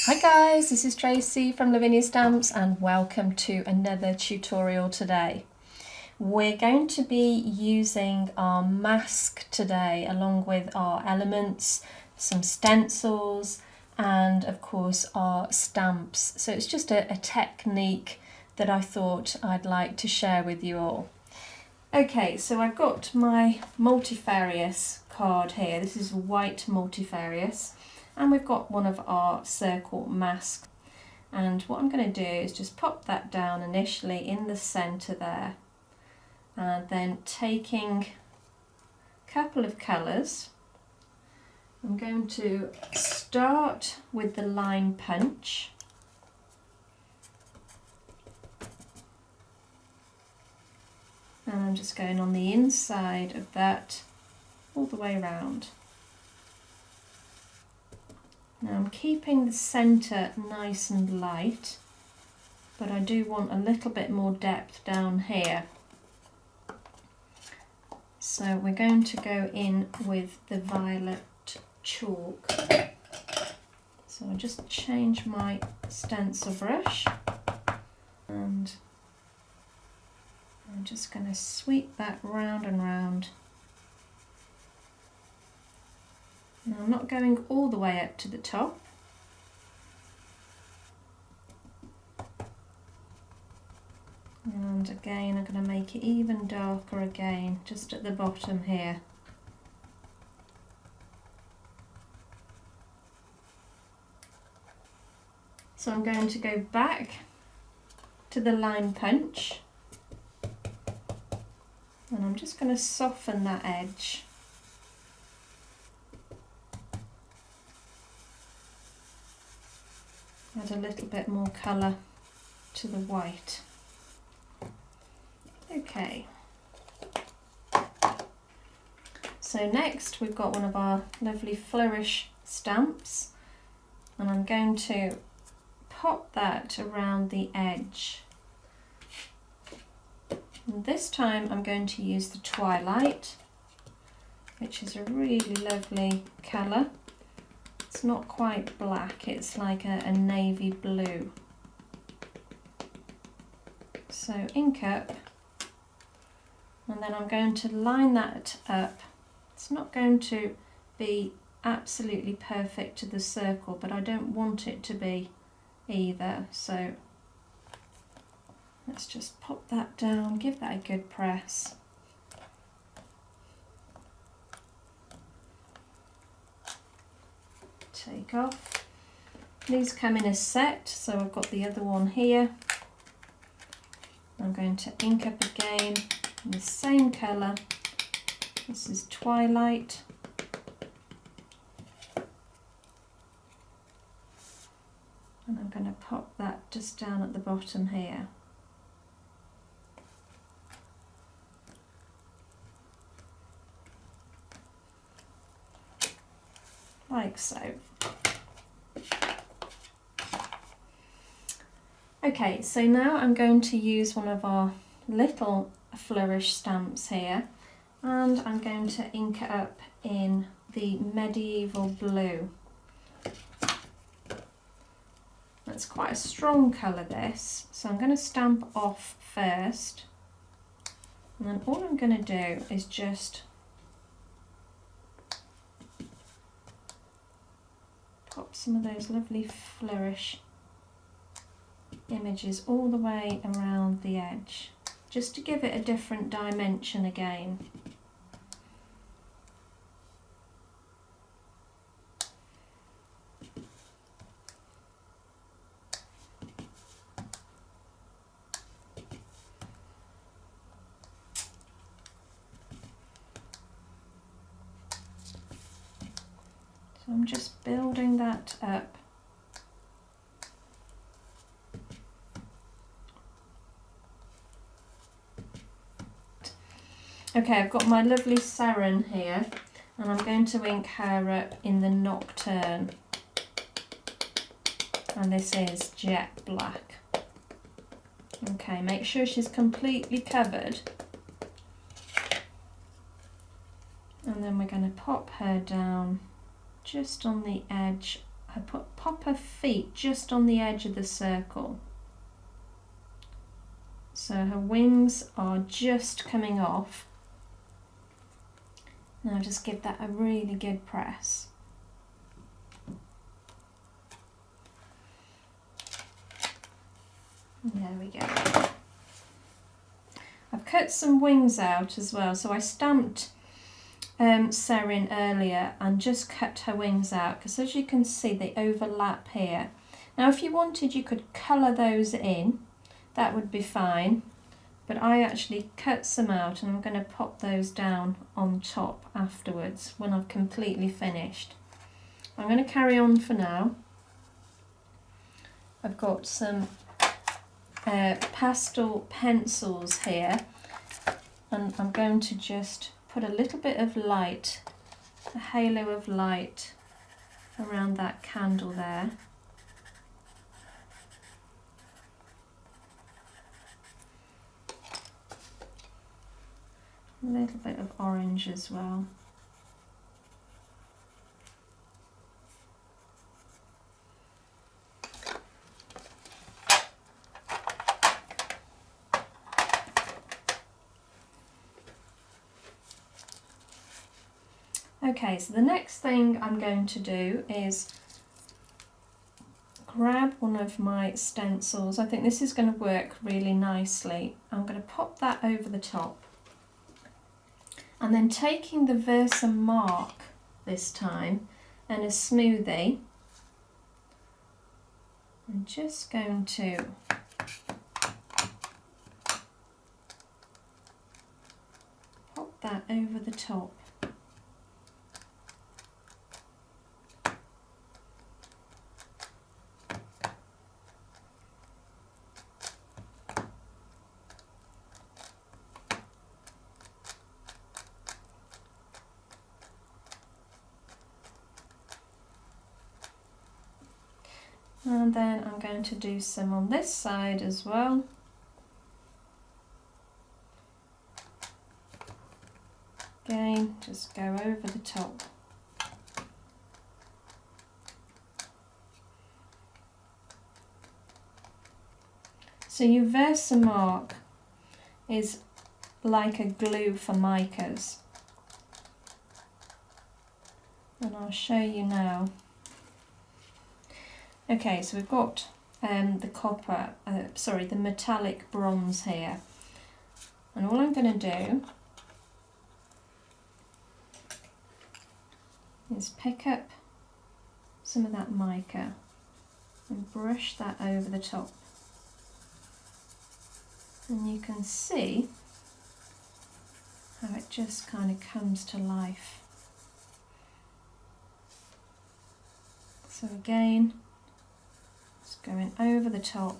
Hi guys, this is Tracey from Lavinia Stamps and welcome to another tutorial today. We're going to be using our mask today along with our elements, some stencils and of course our stamps. So it's just a technique that I thought I'd like to share with you all. Okay, so I've got my multifarious card here. This is white multifarious. And we've got one of our circle masks. And what I'm going to do is just pop that down initially in the centre there. And then taking a couple of colours, I'm going to start with the line punch. And I'm just going on the inside of that all the way around. Now I'm keeping the centre nice and light, but I do want a little bit more depth down here. So we're going to go in with the violet chalk. So I'll just change my stencil brush and I'm just going to sweep that round and round. Now I'm not going all the way up to the top. And again I'm going to make it even darker again, just at the bottom here. So I'm going to go back to the line punch and I'm just going to soften that edge. Add a little bit more colour to the white. Okay. So next we've got one of our lovely flourish stamps and I'm going to pop that around the edge. And this time I'm going to use the Twilight, which is a really lovely colour. It's not quite black, it's like a navy blue. So ink up, and then I'm going to line that up. It's not going to be absolutely perfect to the circle, but I don't want it to be either. So let's just pop that down, give that a good press. Take off. These come in a set, so I've got the other one here. I'm going to ink up again in the same colour. This is Twilight. And I'm going to pop that just down at the bottom here. Like so. Okay, so now I'm going to use one of our little flourish stamps here and I'm going to ink it up in the medieval blue. That's quite a strong colour this, so I'm going to stamp off first and then all I'm going to do is just pop some of those lovely flourish images all the way around the edge, just to give it a different dimension again. So I'm just building that up. Okay, I've got my lovely Seren here and I'm going to ink her up in the Nocturne. And this is jet black. Okay, make sure she's completely covered. And then we're going to pop her down just on the edge pop her feet just on the edge of the circle. So her wings are just coming off. Now just give that a really good press. There we go. I've cut some wings out as well, so I stamped Seren earlier and just cut her wings out, because as you can see they overlap here. Now if you wanted you could colour those in, that would be fine, but I actually cut some out and I'm going to pop those down on top afterwards when I've completely finished. I'm going to carry on for now. I've got some pastel pencils here, and I'm going to just put a little bit of light, a halo of light around that candle there. A little bit of orange as well. Okay, so the next thing I'm going to do is grab one of my stencils. I think this is going to work really nicely. I'm going to pop that over the top. And then taking the Versamark this time and a smoothie, I'm just going to pop that over the top. And then I'm going to do some on this side as well. Again, just go over the top. So your Versamark is like a glue for micas. And I'll show you now. Okay, so we've got the metallic bronze here. And all I'm going to do is pick up some of that mica and brush that over the top. And you can see how it just kind of comes to life. So again, just going over the top.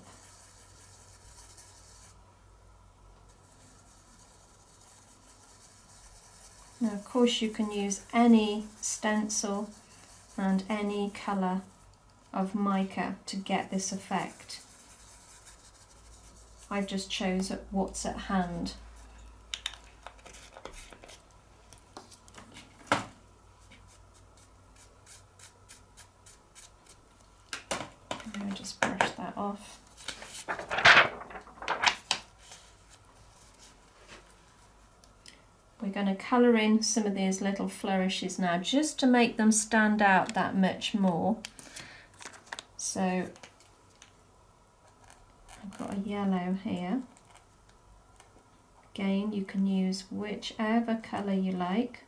Now of course you can use any stencil and any colour of mica to get this effect. I've just chose what's at hand. I'll just brush that off. We're going to colour in some of these little flourishes now, just to make them stand out that much more. So I've got a yellow here. Again, you can use whichever colour you like.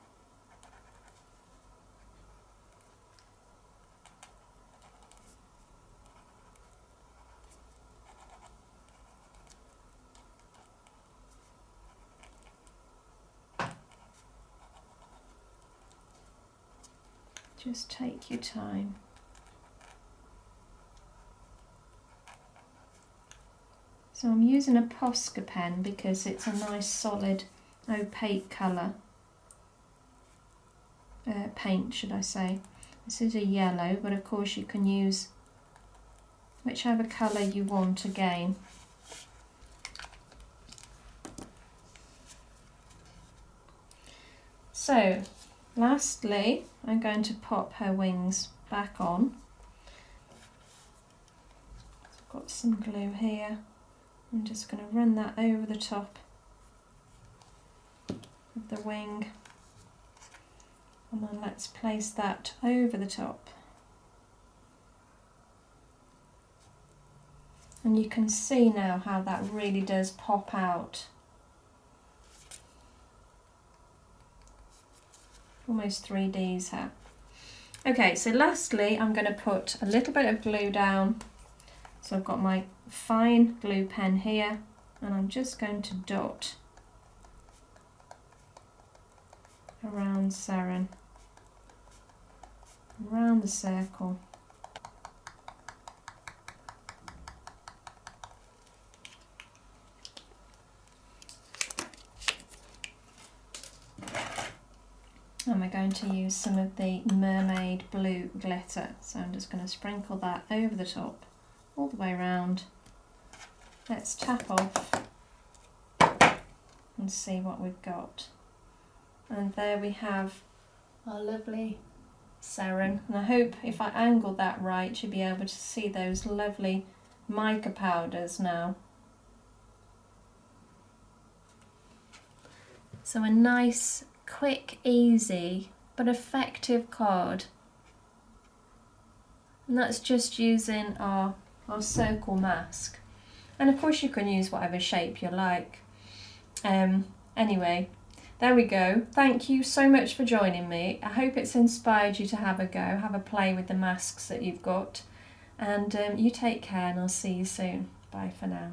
Just take your time. So I'm using a Posca pen because it's a nice solid opaque colour. Paint, should I say. This is a yellow, but of course you can use whichever colour you want again. So lastly, I'm going to pop her wings back on, got some glue here. I'm just going to run that over the top of the wing, and then let's place that over the top. And you can see now how that really does pop out. Almost 3Ds here. Okay, so lastly I'm going to put a little bit of glue down. So I've got my fine glue pen here, and I'm just going to dot around Seren, around the circle. And we're going to use some of the mermaid blue glitter. So I'm just going to sprinkle that over the top, all the way around. Let's tap off and see what we've got. And there we have our lovely Seren. And I hope if I angle that right, you'll be able to see those lovely mica powders now. So a nice, quick, easy but effective card, and that's just using our circle mask. And of course you can use whatever shape you like. Anyway, there we go. Thank you so much for joining me. I hope it's inspired you to have a go, have a play with the masks that you've got, and you take care, and I'll see you soon. Bye for now.